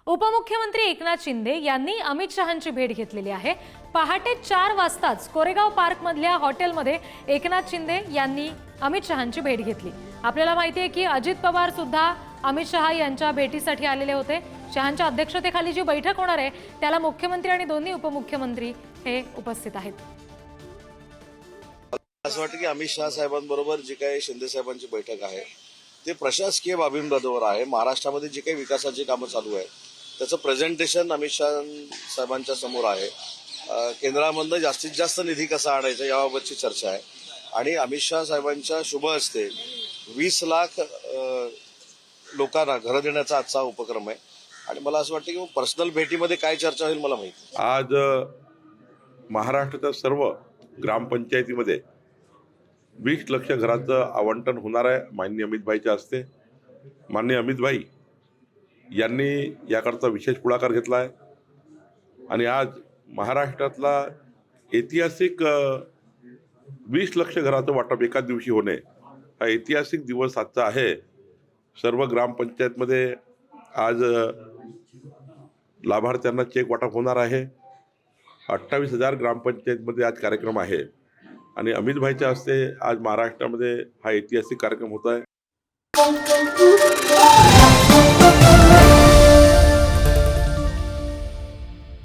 उपमुख्यमंत्री एकनाथ शिंदे यांनी अमित शहांची भेट घेतलेली आहे। पहाटे 4 वाजताच कोरेगाव पार्क मधल्या हॉटेलमध्ये एकनाथ शिंदे यांनी अमित शहांची भेट घेतली। आपल्याला माहिती आहे की अजित पवार सुद्धा अमित शहा यांच्या भेटीसाठी आलेले होते। शहांच्या अध्यक्षतेखाली जी बैठक होणार आहे त्याला मुख्यमंत्री आणि दोन्ही उपमुख्यमंत्री हे उपस्थित आहेत। असं वाटतं की अमित शहा साहेबांबरोबर जी काही शिंदे साहेबांची बैठक आहे ते प्रशासकीय बाबींबरोबर आहे। महाराष्ट्रामध्ये जी काही विकासाची कामं चालू आहेत त्याचं प्रेझेंटेशन अमित शहा साहेबांच्या समोर आहे। केंद्रामधनं जास्तीत जास्त निधी कसा आणायचा याबाबतची चर्चा आहे आणि अमित शहा साहेबांच्या शुभ हस्ते 20 लाख लोकांना घरं देण्याचा आजचा उपक्रम आहे आणि मला असं वाटतं की पर्सनल भेटीमध्ये काय चर्चा होईल मला माहिती। आज महाराष्ट्राच्या सर्व ग्रामपंचायतीमध्ये 20 लक्ष घराचं आवंटन होणार आहे माननीय अमितभाईच्या हस्ते। माननीय अमितभाई यांनी याकरता विशेष पुढाकार घेतला आहे आणि आज महाराष्ट्रातला ऐतिहासिक 20 लक्ष घराचं वाटप एकाच दिवशी होणे हा ऐतिहासिक दिवस आजचा आहे। सर्व ग्रामपंचायतमध्ये आज लाभार्थ्यांना चेक वाटप होणार आहे। 28,000 ग्रामपंचायतमध्ये आज कार्यक्रम आहे आणि अमितभाईच्या हस्ते आज महाराष्ट्रामध्ये हा ऐतिहासिक कार्यक्रम होत आहे।